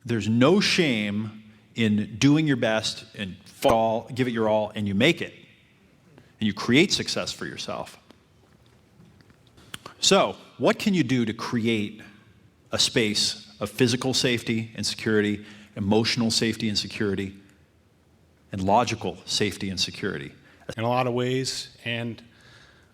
There's no shame in doing your best and give it your all, and you make it. And you create success for yourself. So, what can you do to create a space of physical safety and security, emotional safety and security, and logical safety and security? In a lot of ways, and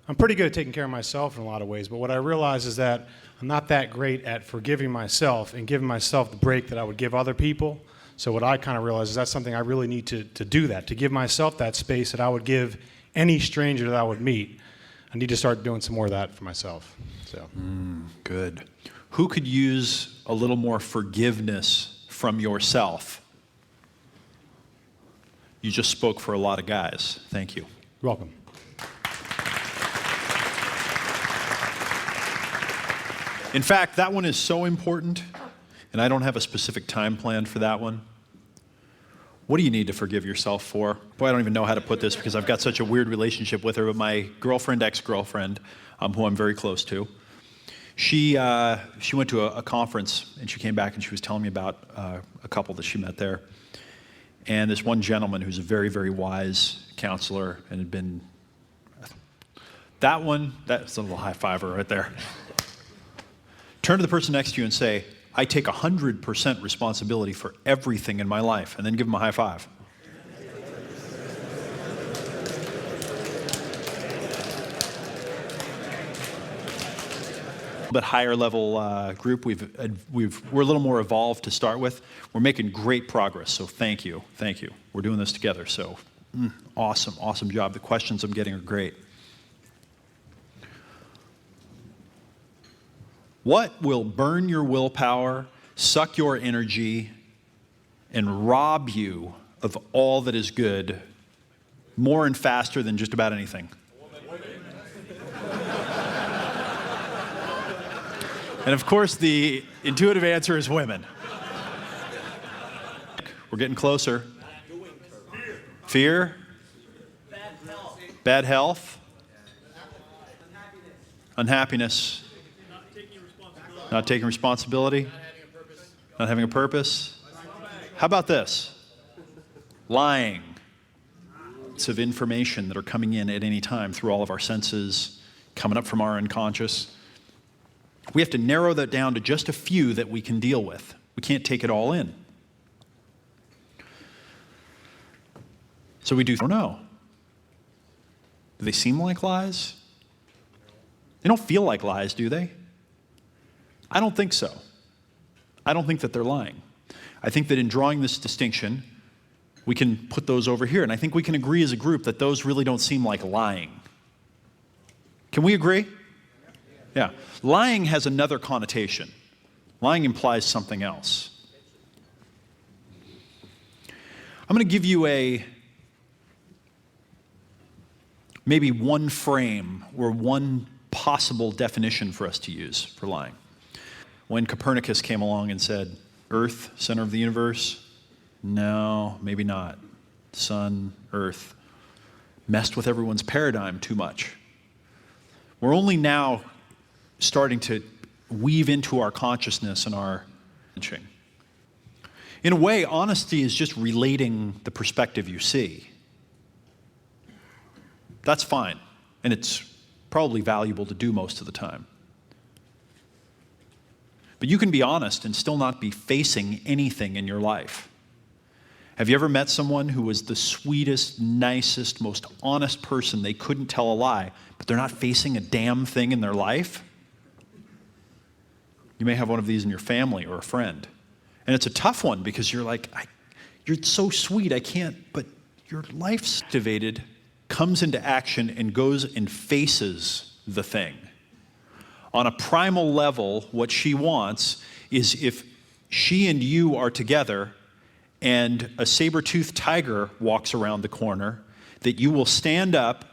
I'm pretty good at taking care of myself in a lot of ways, but what I realize is that I'm not that great at forgiving myself and giving myself the break that I would give other people. So what I kind of realize is that's something I really need to do that, to give myself that space that I would give any stranger that I would meet. I need to start doing some more of that for myself. So. Good. Who could use a little more forgiveness from yourself? You just spoke for a lot of guys. Thank you. You're welcome. In fact, that one is so important, and I don't have a specific time plan for that one. What do you need to forgive yourself for? Boy, I don't even know how to put this because I've got such a weird relationship with her, but my girlfriend, ex-girlfriend, who I'm very close to, she went to a conference, and she came back and she was telling me about a couple that she met there. And this one gentleman who's a very, very wise counselor and had been, that's a little high fiver right there. Turn to the person next to you and say, I take 100% responsibility for everything in my life, and then give them a high five. But higher level group, we're a little more evolved to start with. We're making great progress, so thank you. We're doing this together, so awesome job. The questions I'm getting are great. What will burn your willpower, suck your energy, and rob you of all that is good more and faster than just about anything? And of course, the intuitive answer is women. We're getting closer. Fear? Bad health? Unhappiness? Not taking responsibility? Not having a purpose? How about this? Lying. Bits of information that are coming in at any time through all of our senses, coming up from our unconscious. We have to narrow that down to just a few that we can deal with. We can't take it all in. So we do, I don't know. Do they seem like lies? They don't feel like lies, do they? I don't think so. I don't think that they're lying. I think that in drawing this distinction, we can put those over here. And I think we can agree as a group that those really don't seem like lying. Can we agree? Yeah. Lying has another connotation. Lying implies something else. I'm going to give you maybe one frame or one possible definition for us to use for lying. When Copernicus came along and said, Earth, center of the universe, no, maybe not. Sun, Earth, messed with everyone's paradigm too much. We're only now starting to weave into our consciousness and our thinking. In a way, honesty is just relating the perspective you see. That's fine, and it's probably valuable to do most of the time. But you can be honest and still not be facing anything in your life. Have you ever met someone who was the sweetest, nicest, most honest person? They couldn't tell a lie, but they're not facing a damn thing in their life? You may have one of these in your family or a friend. And it's a tough one because you're like, you're so sweet, I can't, but your life's activated, comes into action and goes and faces the thing. On a primal level, what she wants is if she and you are together and a saber-toothed tiger walks around the corner, that you will stand up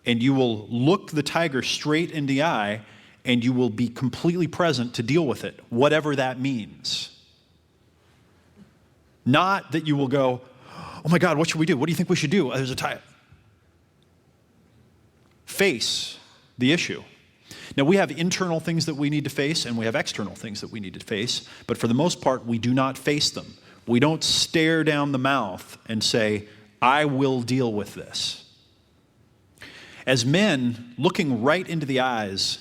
and you will look the tiger straight in the eye and you will be completely present to deal with it, whatever that means. Not that you will go, oh my God, what should we do? What do you think we should do? There's a tiger. Face the issue. Now, we have internal things that we need to face, and we have external things that we need to face, but for the most part, we do not face them. We don't stare down the mouth and say, I will deal with this. As men, looking right into the eyes,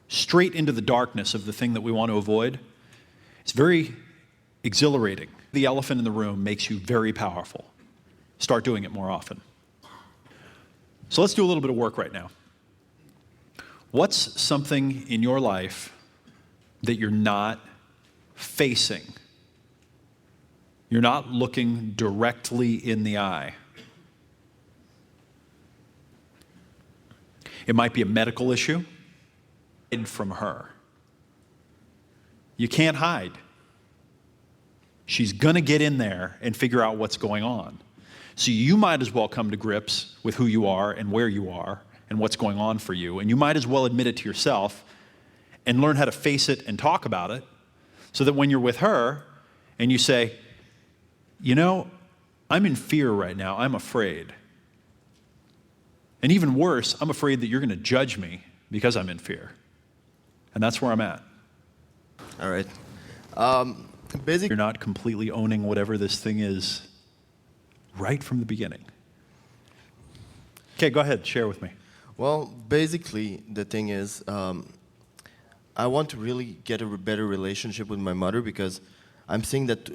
straight into the darkness of the thing that we want to avoid, it's very exhilarating. The elephant in the room makes you very powerful. Start doing it more often. So let's do a little bit of work right now. What's something in your life that you're not facing? You're not looking directly in the eye. It might be a medical issue. Hide from her. You can't hide. She's going to get in there and figure out what's going on. So you might as well come to grips with who you are and where you are and what's going on for you. And you might as well admit it to yourself and learn how to face it and talk about it so that when you're with her and you say, you know, I'm in fear right now. I'm afraid. And even worse, I'm afraid that you're going to judge me because I'm in fear. And that's where I'm at. All right. Basically, You're not completely owning whatever this thing is right from the beginning. Okay, go ahead. Share with me. well, basically, the thing is, I want to really get a better relationship with my mother because I'm seeing that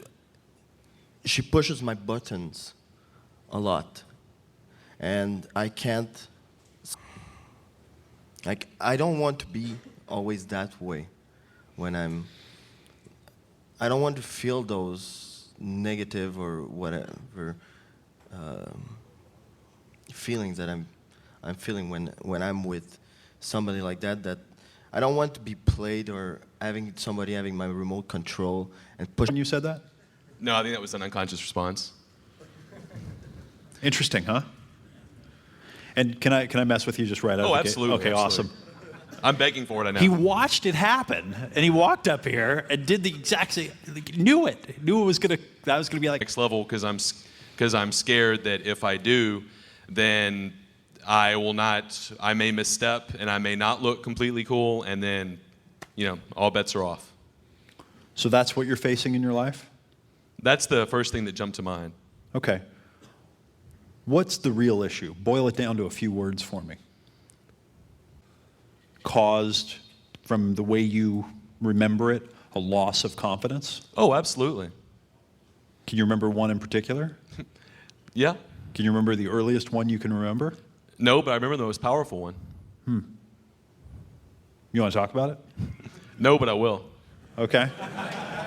she pushes my buttons a lot. And I can't, like, I don't want to be always that way when I don't want to feel those negative or whatever feelings that I'm feeling when I'm with somebody like that. That I don't want to be played or having somebody having my remote control and push. When you said that? No, I think that was an unconscious response. Interesting, huh? And can I mess with you just right out of the gate? Absolutely. Okay, absolutely. awesome. I'm begging for it, I know. He watched it happen, and he walked up here and did the exact same. Knew it. Knew it was gonna. That was gonna be like. Next level because I'm scared that if I do, then I will not. I may misstep and I may not look completely cool, and then, all bets are off. So that's what you're facing in your life? That's the first thing that jumped to mind. Okay. What's the real issue? Boil it down to a few words for me. Caused from the way you remember it, a loss of confidence? Oh, absolutely. Can you remember one in particular? Yeah. Can you remember the earliest one you can remember? No, but I remember the most powerful one. You want to talk about it? No, but I will. Okay.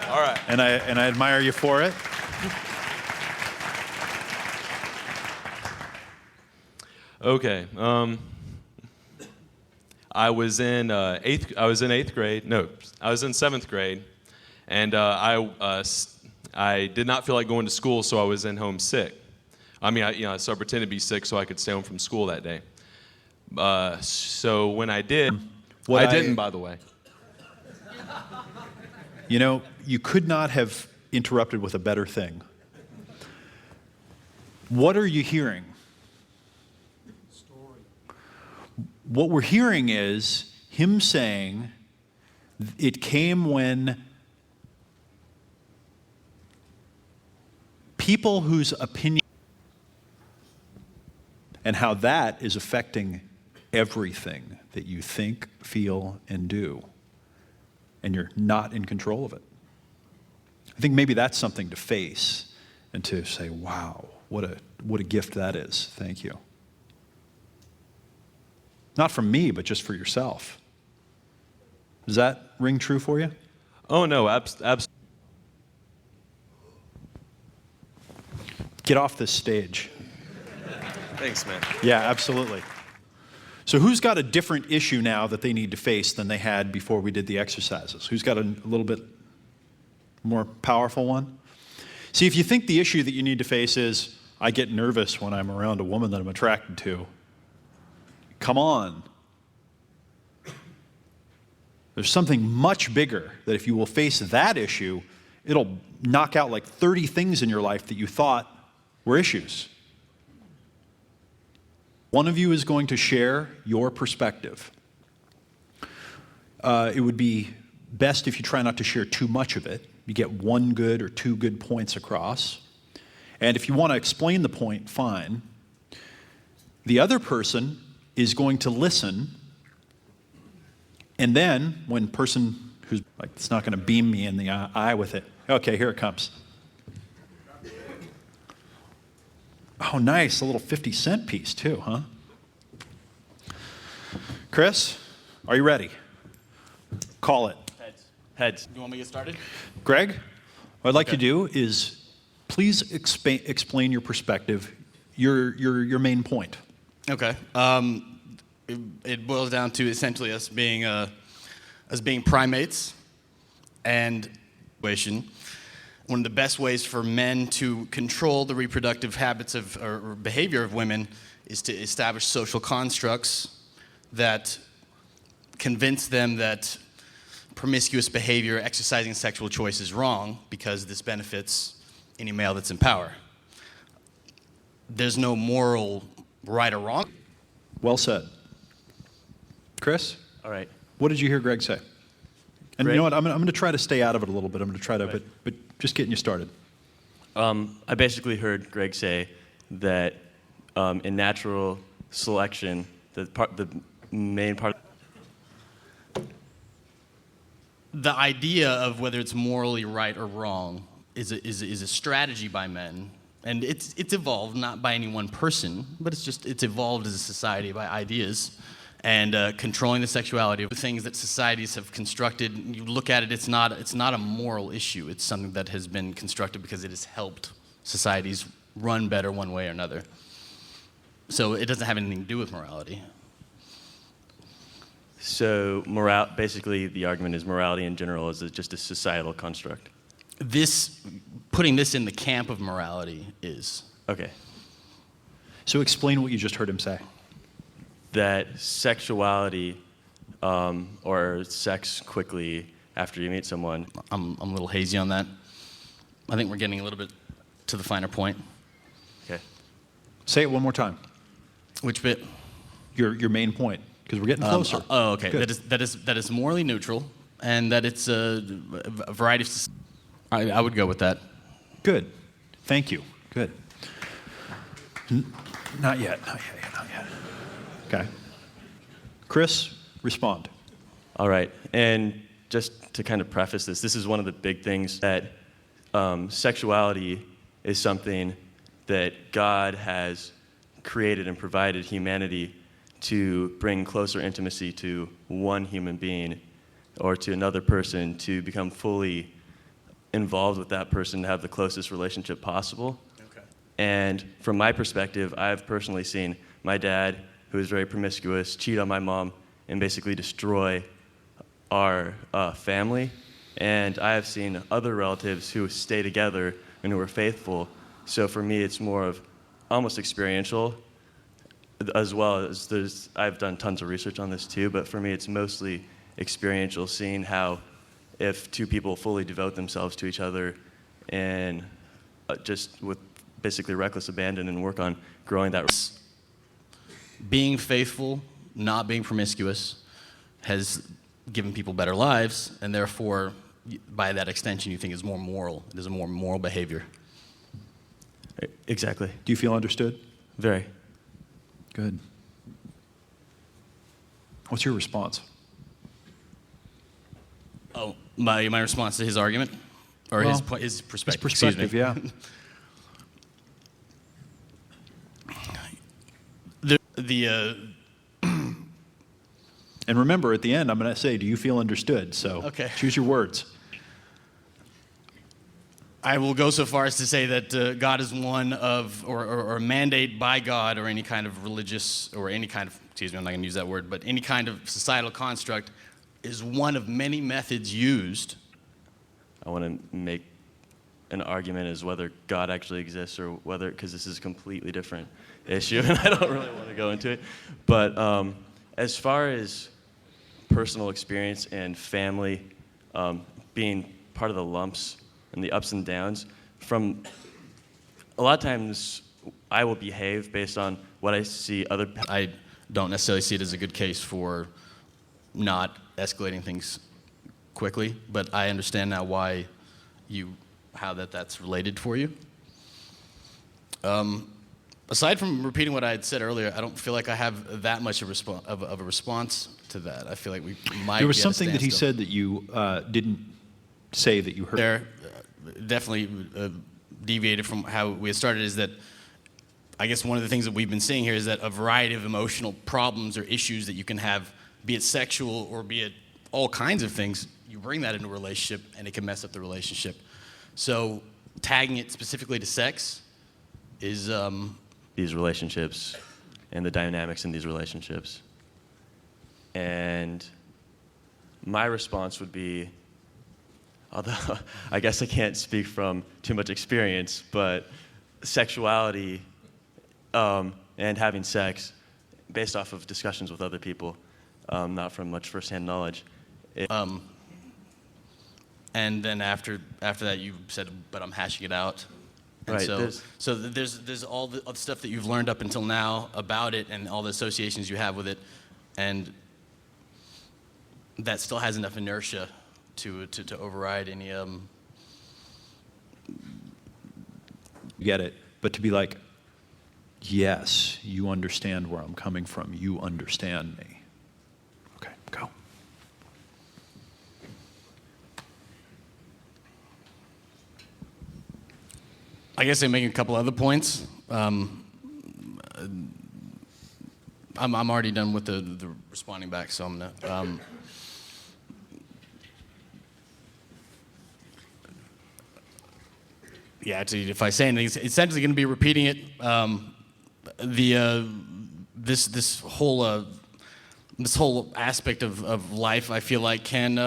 All right. And I admire you for it. Okay. I was in eighth grade. No, I was in seventh grade, and I did not feel like going to school, so I was in home sick. So I pretended to be sick so I could stay home from school that day. So when I did, I didn't, by the way. You could not have interrupted with a better thing. What are you hearing? What we're hearing is him saying it came when people whose opinion and how that is affecting everything that you think, feel, and do. And you're not in control of it. I think maybe that's something to face and to say, wow, what a gift that is. Thank you. Not from me, but just for yourself. Does that ring true for you? Oh, no, absolutely. Get off this stage. Thanks, man. Yeah, absolutely. So who's got a different issue now that they need to face than they had before we did the exercises? Who's got a little bit more powerful one? See, if you think the issue that you need to face is, I get nervous when I'm around a woman that I'm attracted to, come on. There's something much bigger that if you will face that issue, it'll knock out like 30 things in your life that you thought were issues. One of you is going to share your perspective. it would be best if you try not to share too much of it. You get one good or two good points across. And if you want to explain the point, fine. The other person is going to listen, and then when person who's like, it's not going to beam me in the eye with it. Okay, here it comes. Oh, nice, a little 50-cent piece too, huh? Chris, are you ready? Call it. Heads. Heads. You want me to get started? Greg, what I'd like you to do is please explain your perspective, your main point. Okay. It boils down to essentially us being primates, and one of the best ways for men to control the reproductive habits or behavior of women is to establish social constructs that convince them that promiscuous behavior, exercising sexual choice is wrong because this benefits any male that's in power. There's no moral right or wrong. Well said. Chris? All right. What did you hear Greg say? And Greg? you know what? I'm going to try to stay out of it a little bit. I'm going to try to, Right. but just getting you started. I basically heard Greg say that in natural selection, the main part. The idea of whether it's morally right or wrong is a strategy by men, and it's evolved not by any one person, but it's evolved as a society by ideas and controlling the sexuality of the things that societies have constructed. You look at it, it's not a moral issue. It's something that has been constructed because it has helped societies run better one way or another. So it doesn't have anything to do with morality. So basically the argument is morality in general is just a societal construct. Putting this in the camp of morality is. Okay. So explain what you just heard him say. That sexuality or sex quickly after you meet someone. I'm a little hazy on that. I think we're getting a little bit to the finer point. Okay. Say it one more time. Which bit? Your main point, because we're getting closer. Okay. Good. That is morally neutral, and that it's a variety of. I would go with that. Good. Thank you. Good. Not yet. Okay. Chris, respond. All right. And just to kind of preface this is one of the big things that sexuality is something that God has created and provided humanity to bring closer intimacy to one human being or to another person, to become fully involved with that person, to have the closest relationship possible. Okay. And from my perspective, I've personally seen my dad, who is very promiscuous, cheat on my mom and basically destroy our family. And I have seen other relatives who stay together and who are faithful. So for me, it's more of almost experiential, as well as I've done tons of research on this too, but for me, it's mostly experiential, seeing how if two people fully devote themselves to each other and just with basically reckless abandon and work on growing that. Being faithful, not being promiscuous, has given people better lives, and therefore, by that extension, you think it's more moral. It is a more moral behavior. Exactly. Do you feel understood? Very. Good. What's your response? Oh, my response to his argument? Or Well, his perspective? His perspective, yeah. And remember, at the end, I'm going to say, do you feel understood? So Okay. choose your words. I will go so far as to say that God is one of, or a mandate by God, or any kind of religious, or any kind of, excuse me, I'm not going to use that word, but any kind of societal construct is one of many methods used. I want to make an argument as whether God actually exists or whether, because this is a completely different issue, and I don't really want to go into it. But as far as personal experience and family, being part of the lumps and the ups and downs, from a lot of times I will behave based on what I see other. I don't necessarily see it as a good case for not escalating things quickly, but I understand now why how that's related for you. Aside from repeating what I had said earlier, I don't feel like I have that much of a response to that. I feel like we might. There was be at a something that he standstill. said that you didn't say that you heard. There, definitely deviated from how we had started. Is that I guess one of the things that we've been seeing here is that a variety of emotional problems or issues that you can have, be it sexual or be it all kinds of things, you bring that into a relationship and it can mess up the relationship. So tagging it specifically to sex is These relationships and the dynamics in these relationships. And my response would be, although I guess I can't speak from too much experience, but sexuality and having sex, based off of discussions with other people, not from much firsthand knowledge. and then after that you said, but I'm hashing it out. And Right, so there's all the other stuff that you've learned up until now about it and all the associations you have with it, and that still has enough inertia to override any. You get it, but to be like, yes, you understand where I'm coming from. You understand me. Okay, go. I guess I'm making a couple other points. I'm already done with the responding back, so I'm gonna. Yeah, actually, if I say anything, it's essentially going to be repeating it. This whole aspect of life, I feel like can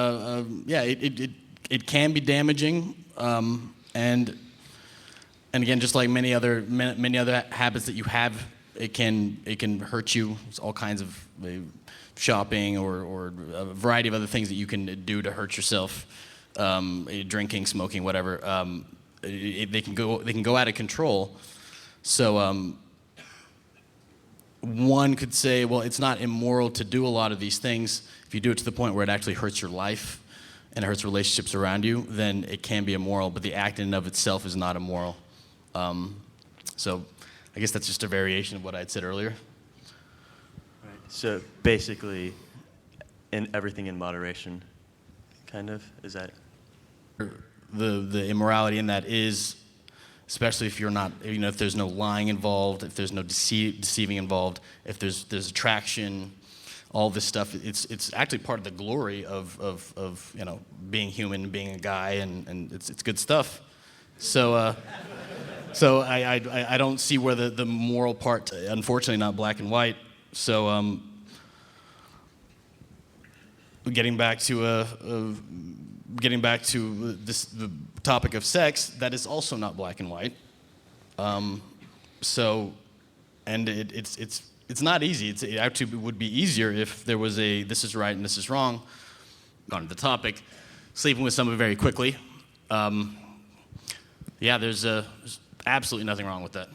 it can be damaging, and again, just like many other habits that you have, it can hurt you. It's all kinds of shopping or a variety of other things that you can do to hurt yourself. Drinking, smoking, whatever. They can go out of control. So one could say, well, it's not immoral to do a lot of these things. If you do it to the point where it actually hurts your life and it hurts relationships around you, then it can be immoral. But the act in and of itself is not immoral. So I guess that's just a variation of what I had said earlier. Right. So basically, everything in moderation, kind of, is that? The immorality in that is, especially if you're not, if there's no lying involved, if there's no deceiving involved, if there's attraction, all this stuff. It's actually part of the glory of being human, being a guy, and it's good stuff. So so I don't see where the moral part, unfortunately, not black and white. So getting back to the topic of sex, that is also not black and white. So, and it's not easy. It actually would be easier if there was a this is right and this is wrong. On to the topic, sleeping with someone very quickly. Yeah, there's absolutely nothing wrong with that.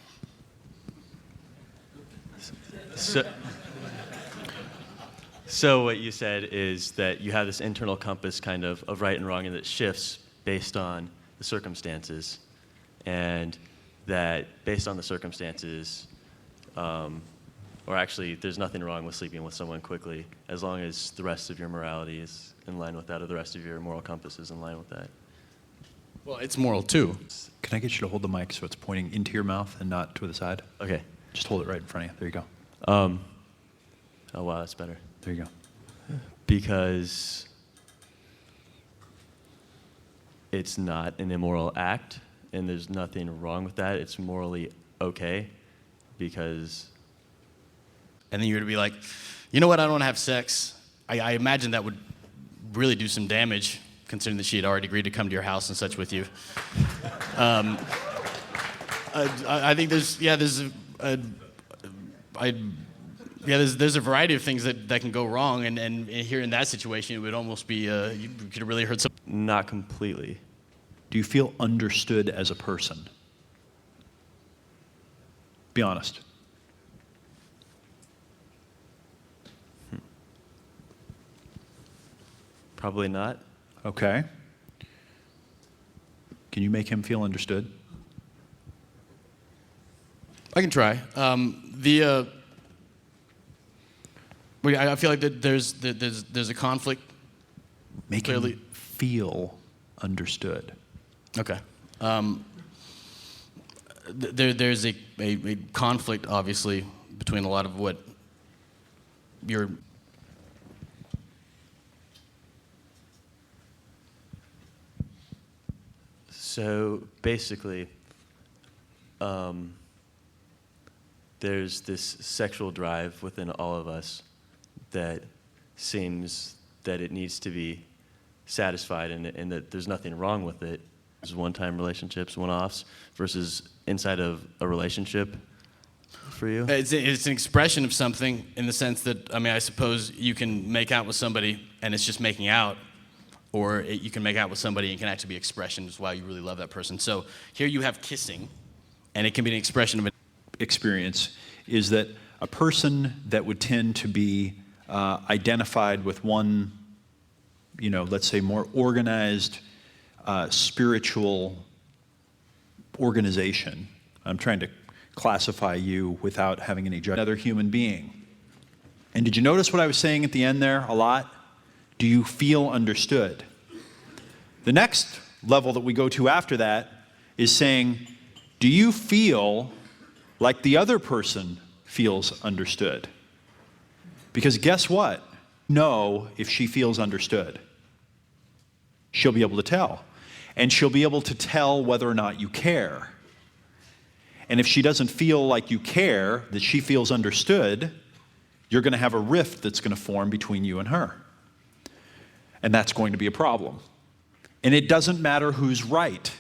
So what you said is that you have this internal compass kind of right and wrong, and that shifts based on the circumstances, and that based on the circumstances, or actually there's nothing wrong with sleeping with someone quickly as long as the rest of your morality is in line with that, or the rest of your moral compass is in line with that. Well, it's moral too. Can I get you to hold the mic so it's pointing into your mouth and not to the side? Okay. Just hold it right in front of you. There you go. Oh wow, that's better. There you go. Because it's not an immoral act, and there's nothing wrong with that. It's morally okay, because... And then you would be like, you know what, I don't want to have sex. I imagine that would really do some damage, considering that she had already agreed to come to your house and such with you. I think there's a variety of things that can go wrong, and here in that situation, it would almost be, you could really hurt someone. Not completely. Do you feel understood as a person? Be honest. Probably not. Okay. Can you make him feel understood? I can try. I feel like that there's a conflict. Make Clearly. him feel understood. Okay. There's a conflict, obviously, between a lot of what you're. So basically, there's this sexual drive within all of us that seems that it needs to be satisfied and that there's nothing wrong with it. There's one-time relationships, one-offs, versus inside of a relationship for you? It's an expression of something in the sense that, I mean, I suppose you can make out with somebody and it's just making out, or you can make out with somebody and it can actually be expression as well. You really love that person. So here you have kissing, and it can be an expression of an Experience is that a person that would tend to be identified with one, let's say more organized, spiritual organization. I'm trying to classify you without having any judgment. Another human being. And did you notice what I was saying at the end there a lot? Do you feel understood? The next level that we go to after that is saying, do you feel like the other person feels understood? Because guess what? Know if she feels understood. She'll be able to tell. And she'll be able to tell whether or not you care. And if she doesn't feel like you care, that she feels understood, you're going to have a rift that's going to form between you and her. And that's going to be a problem. And it doesn't matter who's right.